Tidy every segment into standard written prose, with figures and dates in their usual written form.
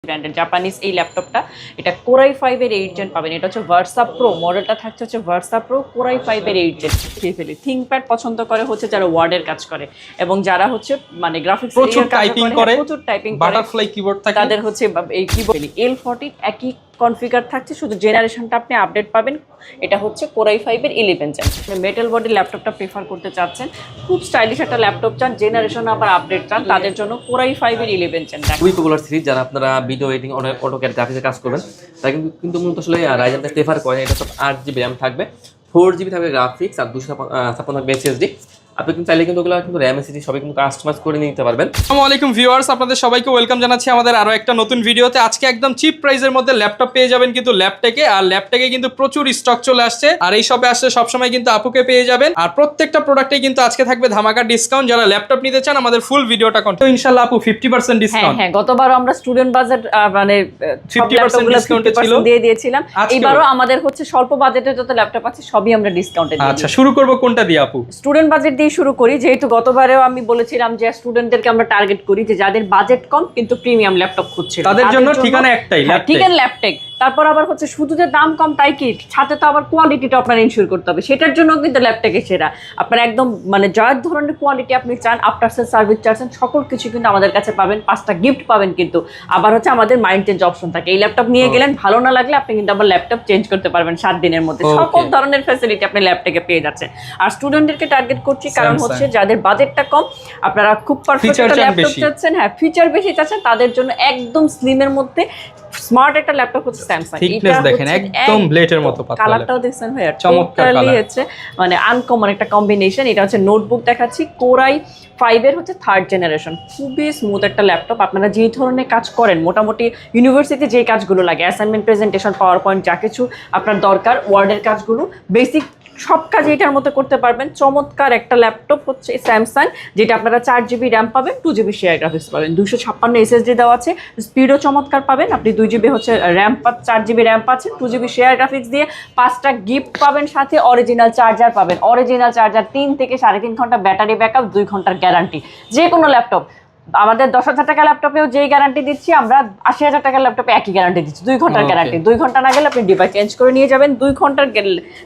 ব্র্যান্ডের জাপানিজ এই ল্যাপটপটা, এটা কোরাই 5 এর 8 জেন পাবেন। এটা হচ্ছে ভার্সা প্রো মডেলটা, থাকছে হচ্ছে ভার্সা প্রো কোরাই 5 এর 8 জেন। খেয়ে ফেলি থিংকপ্যাড পছন্দ করে হচ্ছে যারা ওয়ার্ডের কাজ করে এবং যারা হচ্ছে মানে গ্রাফিক্স প্রচুর টাইপিং করে, প্রচুর টাইপিং করে, বাটারফ্লাই কিবোর্ড থাকে, তাদের হচ্ছে এই কিবোর্ড L14 একই কনফিগার থাকছে, শুধু জেনারেশনটা আপনি আপডেট পাবেন। এটা হচ্ছে কোরাই 5 এর 11 জেন। মেটাল বডি ল্যাপটপটা প্রেফার করতে চাচ্ছেন, খুব স্টাইলিশ একটা ল্যাপটপ চান, জেনারেশন আবার আপডেট চান, তাদের জন্য কোরাই 5 এর 11 জেন। খুবই পপুলার সিরিজ, যারা আপনারা ভিডিও এডিটিং অটোক্যাড গ্রাফিক্সে কাজ করবেন তারা কিন্তু মূলত আসলে রাইজেনটা প্রেফার করেন। এটা সব 8GB র্যাম থাকবে, 4GB থাকবে গ্রাফিক্স আর 256 SSD। আপনি কিন্তু চাইলে কিন্তু ওগুলো কিন্তু র্যাম এসএসডি সবই কিন্তু কাস্টমাইজ করে নিতে পারবেন। আসসালামু আলাইকুম ভিউয়ার্স, আপনাদের সবাইকে ওয়েলকাম জানাচ্ছি আমাদের আরো একটা নতুন ভিডিওতে। আজকে একদম চিপ প্রাইসের মধ্যে ল্যাপটপ পেয়ে যাবেন কিন্তু ল্যাপটেকে, আর ল্যাপটেকে কিন্তু প্রচুর স্টক চলে আসছে, আর এই শপে আসলে সবসময় কিন্তু আপুকে পেয়ে যাবেন। আর প্রত্যেকটা প্রোডাক্টে কিন্তু আজকে থাকবে ধামাকা ডিসকাউন্ট। যারা ল্যাপটপ নিতে চান আমাদের ফুল ভিডিওটা কন্টিনিউ, ইনশাআল্লাহ আপু 50% ডিসকাউন্ট। হ্যাঁ, গতবার আমরা স্টুডেন্ট বাজেট মানে 50% ডিসকাউন্টে ছিল, দিয়ে দিয়েছিলাম। এবারও আমাদের হচ্ছে স্বল্প বাজেটের যত ল্যাপটপ আছে সবই আমরা ডিসকাউন্টে দিই। আচ্ছা, শুরু করব কোনটা দিয়ে আপু? স্টুডেন্ট বাজেট দিয়ে শুরু করি, যেহেতু গতবারেও আমি বলেছিলাম যে স্টুডেন্টদেরকে আমরা টার্গেট করি যে যাদের বাজেট কম কিন্তু প্রিমিয়াম ল্যাপটপ খুঁজছে, তাদের জন্য ঠিকানা একটাই, ঠিকানা ল্যাপটেক। তারপর আবার হচ্ছে শুধু যে দাম কম তাই কি, সাথে তো আবার কোয়ালিটিটা আপনার ইনশিওর করতে হবে, সেটার জন্য কিন্তু ল্যাপটেকে সেরা। আপনার একদম মানে যার ধরনের কোয়ালিটি আপনি চান, আফটার সেল সার্ভিস চাচ্ছেন, সকল কিছু কিন্তু আমাদের কাছে পাবেন। 5টা গিফট পাবেন কিন্তু, আবার হচ্ছে আমাদের মাইন্ড চেঞ্জ অপশন থাকে। এই ল্যাপটপ নিয়ে গেলেন, ভালো না লাগলে আপনি কিন্তু আবার ল্যাপটপ চেঞ্জ করতে পারবেন 7 দিনের মধ্যে। সকল ধরনের ফ্যাসিলিটি আপনি ল্যাপটপে পেয়ে যাচ্ছেন। আর স্টুডেন্টদেরকে টার্গেট করছি কারণ হচ্ছে যাদের বাজেটটা কম, আপনারা খুব পারফেক্ট একটা ল্যাপটপ চাচ্ছেন, হ্যাঁ ফিচার বেশি চাচ্ছেন, তাদের জন্য একদম স্লিমের মধ্যে স্মার্ট একটা ল্যাপটপ হচ্ছে স্যামসাং। এটা দেখেন একদম ব্লেডের মতো পাতলা, কালারটাও দেখছেন ভাই চমৎকার কালার, হচ্ছে মানে আনকমন একটা কম্বিনেশন। এটা হচ্ছে নোটবুক দেখাচ্ছি, কোরাই 5 এর হচ্ছে 3rd জেনারেশন। খুবই স্মুথ একটা ল্যাপটপ। আপনারা যেই ধরনের কাজ করেন, মোটামুটি ইউনিভার্সিটিতে যে কাজগুলো লাগে, অ্যাসাইনমেন্ট, প্রেজেন্টেশন, পাওয়ার পয়েন্ট, যা কিছু আপনার দরকার, ওয়ার্ডের কাজগুলো, বেসিক সব কাজ এটার মধ্যে করতে পারবেন। চমৎকার একটা ল্যাপটপ হচ্ছে স্যামসাং, যেটা আপনারা 4GB র্যাম পাবেন, 2GB শেয়ার গ্রাফিক্স পাবেন, 256 SSD দেওয়া আছে, স্পিডও চমৎকার পাবেন। আপনি 2GB হচ্ছে র্যাম 4GB র্যাম পাচ্ছেন, 2GB শেয়ার গ্রাফিক্স দিয়ে 5টা গিফট পাবেন, সাথে অরিজিনাল চার্জার পাবেন। অরিজিনাল চার্জার 3 থেকে 3.5 ঘন্টা ব্যাটারি ব্যাকআপ, 2 ঘন্টার গ্যারান্টি। যে কোনো ল্যাপটপ, আমাদের 10,000 টাকা ল্যাপটপেও যেই গ্যারান্টি দিচ্ছি, আমরা 80,000 টাকার ল্যাপটপে একই গ্যারান্টি দিচ্ছি, 2 ঘন্টার গ্যারান্টি। 2 ঘন্টা না গেলে আপনি ডিভাইস চেঞ্জ করে নিয়ে যাবেন। 2 ঘন্টার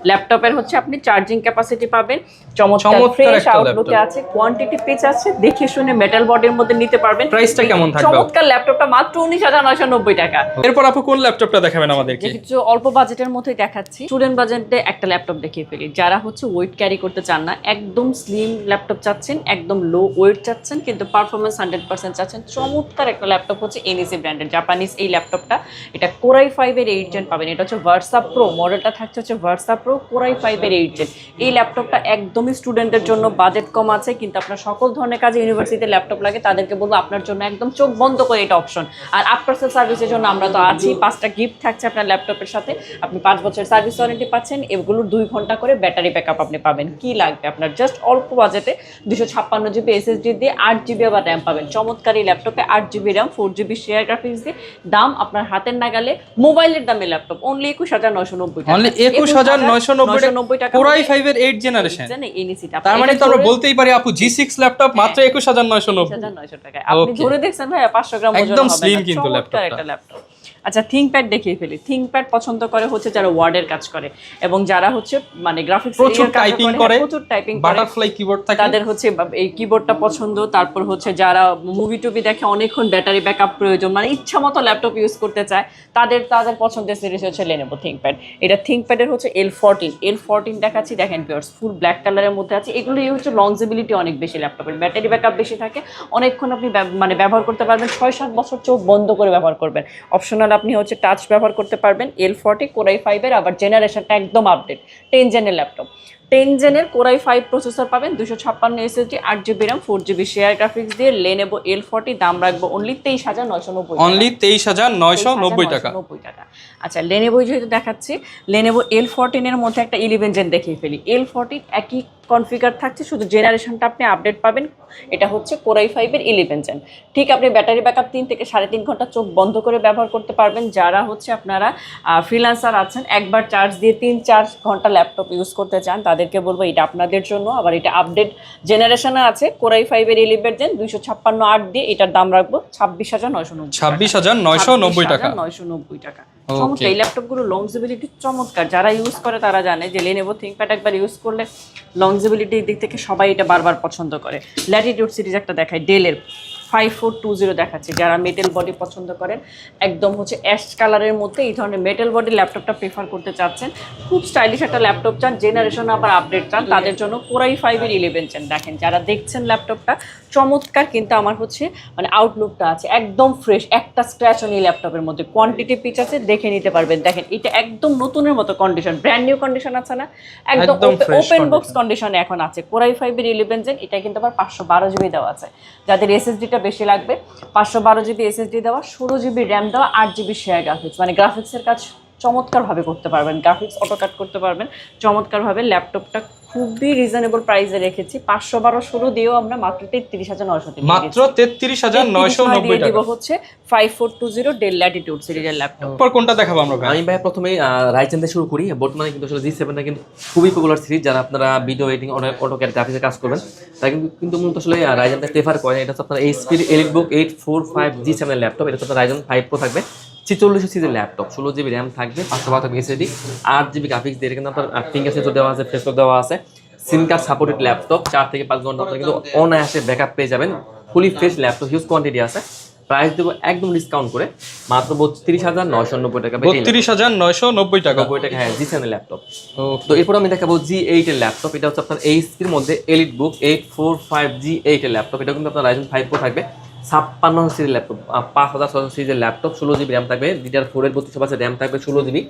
ল্যাপটপের হচ্ছে আপনি চার্জিং ক্যাপাসিটি পাবেন। চমৎকার ফ্রেশ আউটলুকে আছে, কোয়ান্টিটি পেজ আছে, দেখে শুনে মেটাল বডির মধ্যে নিতে পারবেন। প্রাইসটা কেমন থাকবে? চমৎকার ল্যাপটপটা মাত্র 19,990 টাকা। এরপর আপু কোন ল্যাপটপটা দেখাবেন আমাদেরকে? কিছু অল্প বাজেটের মধ্যে দেখাচ্ছি। স্টুডেন্ট বাজেটে একটা ল্যাপটপ দেখিয়ে ফেলি। যারা হচ্ছে ওয়েট ক্যারি করতে চান না, একদম স্লিম ল্যাপটপ চাচ্ছেন, একদম লো ওয়েট চাচ্ছেন কিন্তু পারফরমেন্স 100% চাচ্ছেন, চমৎকার একটা ল্যাপটপ হচ্ছে এনইসি ব্র্যান্ডের জাপানিজ এই ল্যাপটপটা। এটা কোরাই 5 এর 8 জেন পাবেন। এটা হচ্ছে ভার্সা প্রো মডেলটা, থাকছে হচ্ছে ভার্সা প্রো কোরাই 5 এর 8 জেন। এই ল্যাপটপটা একদমই স্টুডেন্টদের জন্য, বাজেট কম আছে কিন্তু আপনার সকল ধরনের কাজে ইউনিভার্সিটিতে ল্যাপটপ লাগে, তাদেরকে বলবো আপনার জন্য একদম চোখ বন্ধ করে এটা অপশন। আর আফটার সেল সার্ভিসের জন্য আমরা তো আছি, 5টা গিফট থাকছে আপনার ল্যাপটপের সাথে। আপনি 5 বছর সার্ভিস ওয়ারেন্টি পাচ্ছেন, এগুলোর 2 ঘন্টা করে ব্যাটারি ব্যাকআপ আপনি পাবেন। কি লাগবে আপনার? জাস্ট অল্প বাজেটে 256GB SSD দিয়ে 8GB আবার র্যাম পাবেন। চমৎকার এই ল্যাপটপে 8GB RAM, 4GB share graphics দিয়ে, দাম আপনার হাতের নাগালে, মোবাইলের দামে ল্যাপটপ অনলি 21,990 টাকা। অনলি 21,990 টাকা, কোরাই 5 এর 8 জেনারেশন। তার মানে তো আমরা বলতেই পারি আপু G6 ল্যাপটপ মাত্র 21,990 টাকা। আপনি ধরে দেখছেন ভাই 500 গ্রাম ওজন হবে, একদম স্লিম কিন্তু ল্যাপটপ। আচ্ছা, থিংকপ্যাড দেখিয়ে ফেলি। থিংকপ্যাড পছন্দ করে হচ্ছে যারা ওয়ার্ডের কাজ করে এবং যারা হচ্ছে মানে গ্রাফিক্স প্রচুর টাইপিং করে, প্রচুর টাইপিং করে, বাটারফ্লাই কিবোর্ড থাকে, তাদের হচ্ছে এই কিবোর্ডটা পছন্দ। তারপর হচ্ছে যারা মুভি টুভি দেখে, অনেকক্ষণ ব্যাটারি ব্যাকআপ প্রয়োজন, মানে ইচ্ছা মতো ল্যাপটপ ইউজ করতে চায়, তাদের পছন্দের সিরিজ হচ্ছে লেনোভো থিংকপ্যাড। এটা থিংকপ্যাডের হচ্ছে L14 দেখাচ্ছি, দেখেন ভিউয়ার্স, ফুল ব্ল্যাক কালারের মধ্যে আছে। এগুলো হচ্ছে লংজিবিলিটি অনেক বেশি, ল্যাপটপের ব্যাটারি ব্যাকআপ বেশি থাকে, অনেকক্ষণ আপনি মানে ব্যবহার করতে পারবেন, 6-7 বছর চোখ বন্ধ করে ব্যবহার করবেন। অপশনাল আপনি হচ্ছে টাচ ব্যবহার করতে পারবেন। L40 কোরাই 5 এর, আবার জেনারেশনটা একদম আপডেট, 10 জেনের ল্যাপটপ। 10 জেনের কোরাই 5 প্রসেসর পাবেন, 256 SSD, 8GB RAM, 4GB share graphics দিয়ে লেনোভো L40। দাম রাখবো অনলি 23,990 টাকা। অনলি 23,990 টাকা। আচ্ছা, লেনোভো যেহেতু দেখাচ্ছি, লেনোভো L14 এর মধ্যে একটা 11 জেন দেখিয়ে ফেলি। L14 একই কনফিগার থাকছে, শুধু জেনারেশনটা আপনি আপডেট পাবেন। এটা হচ্ছে কোরাই 5 এর 11 জেন। ঠিক আপনি ব্যাটারি ব্যাকআপ 3 থেকে 3.5 ঘন্টা চোখ বন্ধ করে ব্যবহার করতে পারবেন। যারা হচ্ছে আপনারা ফ্রিল্যান্সার আছেন, একবার চার্জ দিয়ে 3-4 ঘন্টা ল্যাপটপ ইউজ করতে চান, তাদেরকে বলবো এটা আপনাদের জন্য। আবার এটা আপডেট জেনারেশনে আছে, কোরাই 5-এর 11 জেন 256 8 দিয়ে এটার দাম রাখবো 26,990 26,990 টাকা। 990 টাকা। চমৎকার এই ল্যাপটপগুলো লংজিবিলিটি চমৎকার, যারা ইউজ করে তারা জানে যে Lenovo ThinkPad একবার ইউজ করলে লংজিবিলিটির দিক থেকে সবাই এটা বারবার পছন্দ করে। ল্যাটিটিউড সিরিজ একটা দেখায়, ডেলের 5420 দেখাচ্ছে, যারা মেটাল বডি পছন্দ করেন, একদম হচ্ছে অ্যাশ কালারের মধ্যে এই ধরনের মেটাল বডি ল্যাপটপটা প্রেফার করতে চাচ্ছেন, খুব স্টাইলিশ একটা ল্যাপটপ চান, জেনারেশন আবার আপডেট চান, তাদের জন্য কোরাই 5-এর 11 চান। দেখেন যারা দেখছেন ল্যাপটপটা চমৎকার, কিন্তু আমার হচ্ছে মানে আউটলুকটা আছে একদম ফ্রেশ, একটা স্ক্র্যাচ নেই ল্যাপটপের মধ্যে, কোয়ান্টিটি পিচ আছে, দেখে নিতে পারবেন। দেখেন এটা একদম নতুনের মতো কন্ডিশন, ব্র্যান্ড নিউ কন্ডিশন আছে না, একদম ওপেন বক্স কন্ডিশনে এখন আছে কোরাই 5-এর 11 জেন। এটা কিন্তু আবার 512 জিবি দেওয়া আছে, যাদের এসএসডিটা বেশি লাগবে 512 জিবি এসএসডি দেওয়া, 16 জিবি র্যাম দেওয়া, 8 জিবি শেয়ার গ্রাফিক্স, মানে গ্রাফিক্সের কাজ চমৎকারভাবে করতে পারবেন, গ্রাফিক্স অটোকাট করতে পারবেন চমৎকারভাবে। ল্যাপটপটা খুবই রিজনেবল প্রাইসে রেখেছি, 512 16 দিয়েও আমরা মাত্র 33,900 মাত্র 33,990 টাকা দিব হচ্ছে 5420 ডেল ল্যাটিটিউড সিরিজের ল্যাপটপ। পর কোনটা দেখাবো আমরা ভাই? আমি ভাই প্রথমে রাইজেন দিয়ে শুরু করি। বর্তমানে কিন্তু আসলে G7 কিন্তু খুবই পপুলার সিরিজ, যারা আপনারা ভিডিও এডিটিং অটোক্যাড গ্রাফিক্সে কাজ করবেন তারা কিন্তু মূলত আসলে রাইজেনটা প্রেফার করেন। এটা হচ্ছে আপনার এইচপির এলিটবুক 845 G7 এর ল্যাপটপ। এটা হচ্ছে রাইজেন 5 প্রো থাকবে, 46 সিরিজের ল্যাপটপ, 16 জিবি র্যাম থাকবে, 512 থাকবে এসএসডি, 8 জিবি গ্রাফিক্স দিয়ে কিন্তু আপনার ফিঙ্গার সেন্সর দেওয়া আছে, ফেস লক দেওয়া আছে, সিম কার্ড সাপোর্টেড ল্যাপটপ, 4 থেকে 5 ঘন্টা আপনারা কিন্তু অনায়াসে ব্যাকআপ পেয়ে যাবেন, fully fresh laptop, huge quantity আছে। প্রাইস দেবো একদম ডিসকাউন্ট করে মাত্র 32,990 টাকা। 32,990 টাকা। 90 টাকা, হ্যাঁ, G7 এর ল্যাপটপ। তো এরপর আমি দেখাবো G8 এর ল্যাপটপ। এটা হচ্ছে আপনার এইচপির মধ্যে এলিটবুক 845 G8 এর ল্যাপটপ। এটা কিন্তু আপনার রাইজেন 5 প্রো থাকবে, 56 সিরিজের ল্যাপটপ, 5600 সিরিজের ল্যাপটপ, 16 জিবি র্যাম থাকবে, DDR4 এর 32 র্যাম থাকবে, 16 জিবি,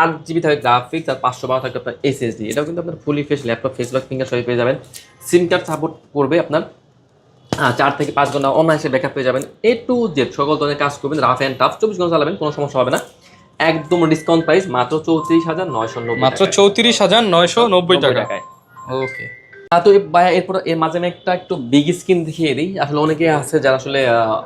8 জিবি থাকবে গ্রাফিক্স, আর 512 থাকবে আপনার এসএসডি। এটাও কিন্তু আপনার fully fresh laptop, face lock finger সবই পেয়ে যাবেন। সিম কার্ড সাপোর্ট করবে আপনার, 4 থেকে 5 ঘন্টা অনায়াসে ব্যাকআপ পেয়ে যাবেন। A to Z সকল ধরনের কাজ করবেন, রাফ অ্যান্ড টাফ 24 ঘন্টা চালাবেন, কোনো সমস্যা হবে না। একদম ডিসকাউন্ট প্রাইস মাত্র 34,990, মাত্র 34,990 টাকায়। ওকে। তো ভাইয়া এরপর এর মাঝে আমি একটু বিগ স্ক্রিন দেখিয়ে দিই। আসলে অনেকে আছে যারা আসলে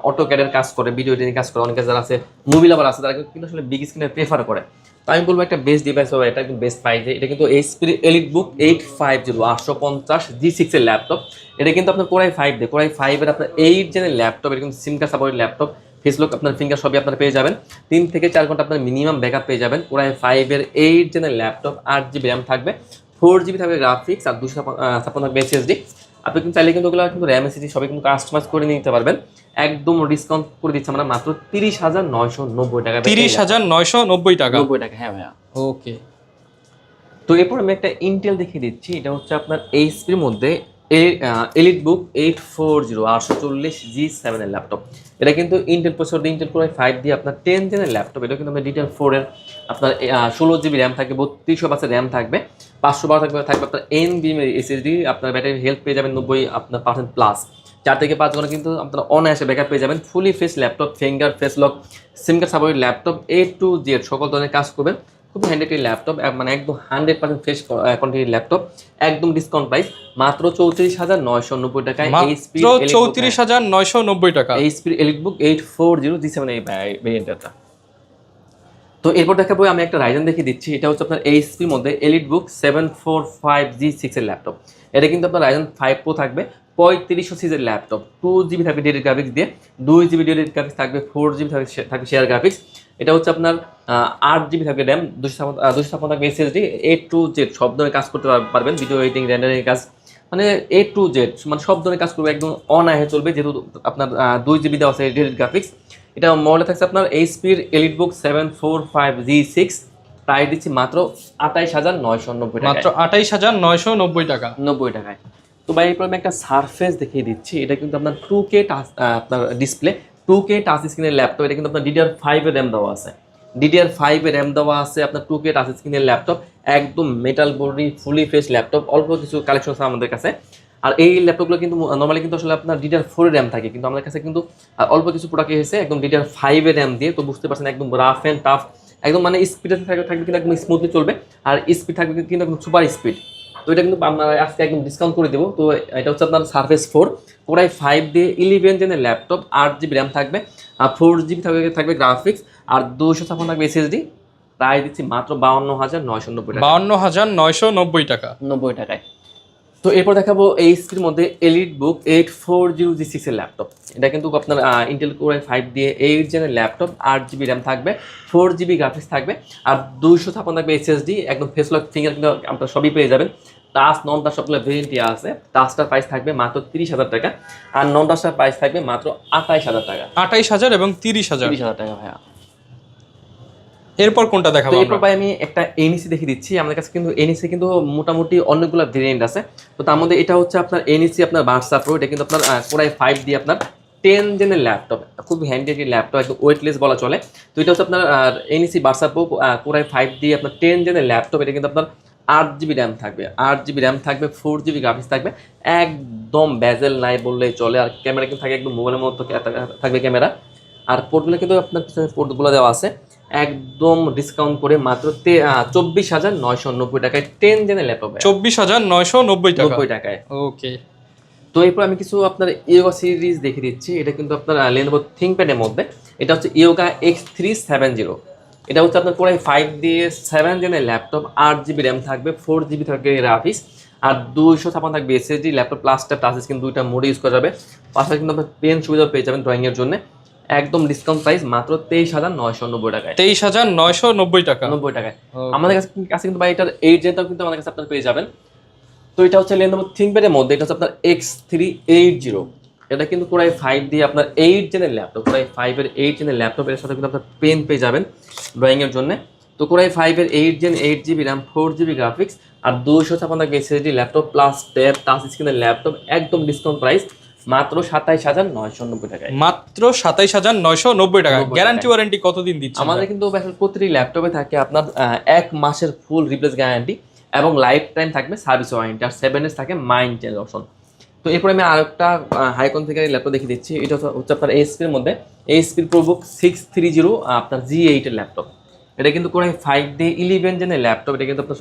অটোক্যাডের কাজ করে, ভিডিও এডিটিং কাজ করে, অনেকে যারা আছে মুভি লাভার আছে, তারা কিন্তু আসলে বিগ স্ক্রিনে প্রেফার করে। তো আমি বলবো একটা বেস্ট ডিভাইস হবে, এটা একদম বেস্ট প্রাইসে। এটা কিন্তু এইচপির এলিটবুক 850 850 G6 এর ল্যাপটপ। এটা কিন্তু আপনার কোরাই 5 দিয়ে, কোরাই 5 এর আপনার 8 জেনের ল্যাপটপ। এটা কিন্তু সিম কার্ড সাপোর্টেড ল্যাপটপ, ফেসলক আপনার ফিঙ্গার সবই আপনার পেয়ে যাবেন, 3 থেকে 4 ঘন্টা আপনার মিনিমাম ব্যাকআপ পেয়ে যাবেন। কোরাই 5 এর 8 জেনের ল্যাপটপ, 8 জিবি র্যাম থাকবে, 4 জিবি থাকবে গ্রাফিক্স, আর 256 থাকবে এসএসডি। আপনি কিন্তু চাইলে কিন্তু ওগুলো কিন্তু র্যাম এসএসডি সবই কিন্তু কাস্টমাইজ করে নিতে পারবেন। একদম ডিসকাউন্ট করে দিচ্ছি আমরা মাত্র 30,990 টাকা। 30,990 টাকা। 90 টাকা, হ্যাঁ ভাইয়া। ওকে। তো এরপর আমি একটা ইন্টেল দেখিয়ে দিচ্ছি। এটা হচ্ছে আপনার এইচপির মধ্যে এলিটবুক 840 840 G7 এর ল্যাপটপ। এটা কিন্তু ইন্টেল প্রসেসর দিয়ে, ইন্টেল কোরাই 5 দিয়ে আপনার 10 জেনের ল্যাপটপ। এটা কিন্তু আপনার DDR4 এর আপনার 16 জিবি র্যাম থাকবে, 32 র্যাম থাকবে, 512 থাকবে আপনার NVMe এসএসডি। আপনার ব্যাটারি হেলথ পেয়ে যাবেন 90% প্লাস, 4 থেকে 5 ঘন্টা কিন্তু আপনারা অনায়াসে ব্যাকআপ পেয়ে যাবেন। Fully fresh laptop, finger face lock, SIM card supported laptop, A to Z সকল ধরনের কাজ করবেন। খুব হ্যান্ডি ল্যাপটপ, মানে একদম 100% ফ্রেশ কোয়ান্টিটির ল্যাপটপ, একদম ডিসকাউন্ট প্রাইস মাত্র 34,990 টাকায়। মাত্র 34,990 টাকা। এইচপির এলিটবুক 840 G7 এই ভেরিয়েন্টটা। তো এরপর দেখাবো আমি একটা রাইজেন দেখিয়ে দিচ্ছি। এটা হচ্ছে আপনার এইচপির মধ্যে এলিটবুক 745 G6 এর ল্যাপটপ। এটা কিন্তু আপনার রাইজেন 5 প্রো থাকবে, 3500 সিরিজের ল্যাপটপ, 2 জিবি থাকবে ডেডিকেটেড গ্রাফিক্স দিয়ে, 2 জিবি ডেডিকেটেড গ্রাফিক্স থাকবে, 4 জিবি থাকবে শেয়ার গ্রাফিক্স। এটা হচ্ছে আপনার 8 জিবি থাকবে র্যাম, 256 থাকবে এসএসডি। A to Z সব ধরনের কাজ করতে পারবেন, ভিডিও এডিটিং, রেন্ডারিং কাজ, মানে A to Z মানে সব ধরনের কাজ করবে, একদম অনায়াসে চলবে, যেহেতু আপনার 2 জিবি দেওয়া আছে ডেডিকেটেড গ্রাফিক্স। এটা মডেল থাকছে আপনার এইচপির এলিটবুক 745 G6, প্রাইস দিচ্ছি মাত্র 28,990 টাকা, মাত্র 28,990 টাকা। 90 টাকায়। তো ভাই এরপর আমি একটা সারফেস দেখিয়ে দিচ্ছি। এটা কিন্তু আপনার 2K আপনার ডিসপ্লে, 2K টাচ স্ক্রিনের ল্যাপটপ। এটা কিন্তু আপনার DDR5 এর র্যাম দেওয়া আছে, DDR5 এর র্যাম দেওয়া আছে, আপনার 2K টাচ স্ক্রিনের ল্যাপটপ, একদম metal body fully fresh laptop. অল্প কিছু কালেকশন আছে আমাদের কাছে। আর এই ল্যাপটপগুলো কিন্তু নর্মালি কিন্তু আসলে আপনার DDR4 এর র্যাম থাকে, কিন্তু আমাদের কাছে কিন্তু অল্প কিছু প্রোডাক্ট এসেছে একদম DDR5 এর র্যাম দিয়ে। তো বুঝতে পারছেন একদম রাফ অ্যান্ড টাফ, একদম মানে স্পিডে থাকবে কিন্তু একদম স্মুথলি চলবে, আর স্পিড থাকবে কিন্তু একদম সুপার স্পিড। তো এটা কিন্তু আমরা আজকে একদম ডিসকাউন্ট করে দেবো। তো এটা হচ্ছে আপনার সারফেস 4 কোরাই 5 দিয়ে 11 জেনের ল্যাপটপ, 8 জিবি র্যাম থাকবে, আর 4 জিবি থাকবে গ্রাফিক্স, আর 256 থাকবে এসএসডি। প্রাইস দিচ্ছি মাত্র 52,990 টাকা। 52,990 টাকা। 90 টাকায়। তো এরপর দেখাবো এইচপির মধ্যে EliteBook 8406 এর ল্যাপটপ। এটা কিন্তু আপনার ইন্টেল কোর i5 দিয়ে 8 জেনের ল্যাপটপ, 8GB র্যাম থাকবে, 4GB গ্রাফিক্স থাকবে, আর 256 থাকবে SSD, একদম ফেস লক ফিঙ্গার কিন্তু আপনারা সবই পেয়ে যাবেন। টাচ নন টাচ সবগুলো ভেরিয়েন্টই আছে। টাচটার প্রাইস থাকবে মাত্র 30,000 টাকা, আর নন টাচটার প্রাইস থাকবে মাত্র 28,000 টাকা। 28,000 এবং 30,000। 30,000 টাকা ভাইয়া। এরপর কোনটা দেখাবো? এরপর ভাই আমি একটা এনইসি দেখিয়ে দিচ্ছি। আমাদের কাছে কিন্তু এনইসি কিন্তু মোটামুটি অনেকগুলো ভেরিয়েন্ট আছে। তো তার মধ্যে এটা হচ্ছে আপনার এনইসি আপনার ভার্সা প্রো। এটা কিন্তু আপনার কোর i5 দিয়ে আপনার 10 জেনের ল্যাপটপ, খুব হ্যান্ডি একটি ল্যাপটপ, একদম ওয়েটলেস বলা চলে। তো এটা হচ্ছে আপনার NEC versa pro core i5 দিয়ে আপনার 10 জেনের ল্যাপটপ। এটা কিন্তু আপনার 8GB র্যাম থাকবে, 8GB র্যাম থাকবে, 4GB গ্রাফিক্স থাকবে, একদম বেজেল নাই বললেই চলে। আর ক্যামেরা কিন্তু থাকে একদম মোবাইলের মতো থাকবে ক্যামেরা। আর পোর্টগুলো কিন্তু আপনার পিছনে পোর্টগুলো দেওয়া আছে, একদম ডিসকাউন্ট করে মাত্র 24,990 টাকায় 10 জেনের ল্যাপটপ। 24,990 টাকায়। ওকে। তো এরপর আমি কিছু আপনার ইয়োগা সিরিজ দেখে দিচ্ছি। এটা কিন্তু আপনার Lenovo ThinkPad-এর মধ্যে। এটা হচ্ছে ইয়োগা X370। এটা হচ্ছে আপনার কোর i5 দিয়ে 7 জেনের ল্যাপটপ, 8GB র্যাম থাকবে, 4GB থাকবে গ্রাফিক্স, আর 256 থাকবে SSD। ল্যাপটপ প্লাসটা টাচ স্ক্রিন দুইটা মোডে ইউজ করা যাবে। পাশাপাশি কিন্তু আপনার পেন সুবিধা পেয়ে যাবেন ড্রয়িংয়ের জন্য। একদম ডিসকাউন্ট প্রাইস মাত্র 23,990 টাকায়। 23,990 টাকা। 90 টাকায়। আমাদের কাছে কিন্তু ভাই এটার 8 জেনটাও কিন্তু আমাদের কাছে আপনারা পেয়ে যাবেন। তো এটা হচ্ছে Lenovo ThinkPad-এর মধ্যে। এটা হচ্ছে আপনার X380। এটা কিন্তু কোর i5 দিয়ে আপনার 8 জেনের ল্যাপটপ, কোর i5 এর 8 জেনের ল্যাপটপ। এর সাথে কিন্তু আপনার পেন পেয়ে যাবেন ড্রয়িংয়ের জন্য। তো কোর i5 এর 8 gen, 8GB RAM, 4GB graphics, আর 256 SSD laptop plus tab touch স্ক্রিনের ল্যাপটপ, একদম ডিসকাউন্ট প্রাইস মাত্র 27,990 টাকায়। মাত্র 27,990 টাকা। গ্যারান্টি ওয়ারেন্টি কতদিন দিচ্ছে? আমাদের কিন্তু প্রতিটি ল্যাপটপে থাকে আপনার 1 মাসের ফুল রিপ্লেস গ্যারান্টি এবং লাইফ টাইম থাকবে সার্ভিস ওয়ারেন্টি, আর 7 ডেজ থাকে মাইন্টেন্স অপশন। তো এরপরে আমি আরেকটা হাইকন থেকে ল্যাপটপ দেখিয়ে দিচ্ছি। এটা হচ্ছে আপনার এইচপির মধ্যে এইচপির প্রোবুক 630 আপনার G8 এর ল্যাপটপ। এটা কিন্তু কোর i5 দিয়ে 11 জেনের ল্যাপটপ। এটা কিন্তু আপনার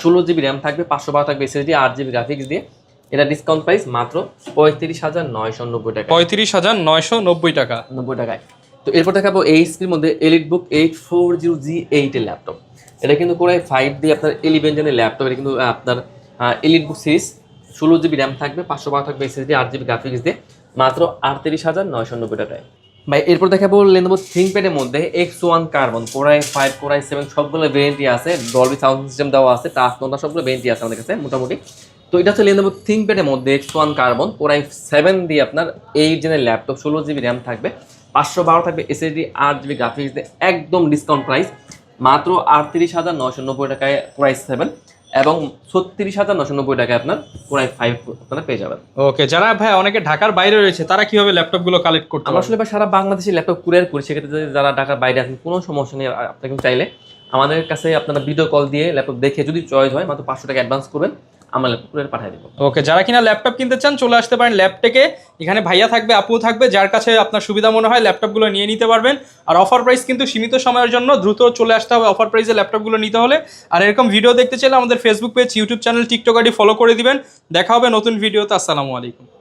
16GB র্যাম থাকবে, 512 থাকবে SSD, 8GB গ্রাফিক্স দিয়ে। এটা ডিসকাউন্ট প্রাইস মাত্র 35,990 টাকা। 35,990 টাকা। 90 টাকায়। তো এরপর দেখাবো এইচপির মধ্যে EliteBook 840G8 এর ল্যাপটপ। এটা কিন্তু কোর i5 দিয়ে আপনার 11 জেনের ল্যাপটপ। এটা কিন্তু আপনার EliteBook সিরিজ, 16GB র্যাম থাকবে, 512 থাকবে SSD, 8GB গ্রাফিক্স দিয়ে, মাত্র 38,990 টাকায়। ভাই এরপর দেখাবো Lenovo ThinkPad-এর মধ্যে X1 carbon, core i5, core i7 সবগুলো ভেরিয়েন্টই আছে, ডলবি সাউন্ড সিস্টেম দেওয়া আছে, টাচ নোটা সবগুলো ভেরিয়েন্টই আছে আমাদের কাছে মোটামুটি। তো এটা হচ্ছে Lenovo ThinkPad-এর মধ্যে X1 কার্বন, কোর i7 দিয়ে আপনার 8 জেনের ল্যাপটপ, 16GB র্যাম থাকবে, 512 থাকবে SSD, 8GB গ্রাফিক্স দিয়ে, একদম ডিসকাউন্ট প্রাইস মাত্র 38,990 টাকায় কোর i7 এবং 36,990 টাকায় আপনার কোর i5 আপনারা পেয়ে যাবেন। ওকে। যারা ভাই অনেকে ঢাকার বাইরে রয়েছে তারা কিভাবে ল্যাপটপগুলো কালেক্ট করতে আমরা পারবে? আসলে সারা বাংলাদেশে ল্যাপটপ কুরিয়ার করি। সেক্ষেত্রে যদি যারা ঢাকার বাইরে আছেন কোনো সমস্যা নেই, আপনি কিন্তু চাইলে আমাদের কাছে আপনারা ভিডিও কল দিয়ে ল্যাপটপ দেখে যদি চয়েস হয় মাত্র 500 টাকা অ্যাডভান্স করবেন, আমরা ল্যাপটপ কুরিয়ার পাঠিয়ে দেবো। ওকে। যারা কিনা ল্যাপটপ কিনতে চান চলে আসতে পারেন ল্যাপটেকে। এখানে ভাইয়া থাকবে, আপু থাকবে, যার কাছে আপনার সুবিধা মনে হয় ল্যাপটপগুলো নিয়ে নিতে পারবেন। আর অফার প্রাইস কিন্তু সীমিত সময়ের জন্য, দ্রুত চলে আসতে হবে অফার প্রাইসে ল্যাপটপগুলো নিতে হলে। আর এরকম ভিডিও দেখতে চাইলে আমাদের Facebook page, YouTube channel, TikTok ID follow করে দিবেন। দেখা হবে নতুন ভিডিওতে। আসসালামু আলাইকুম।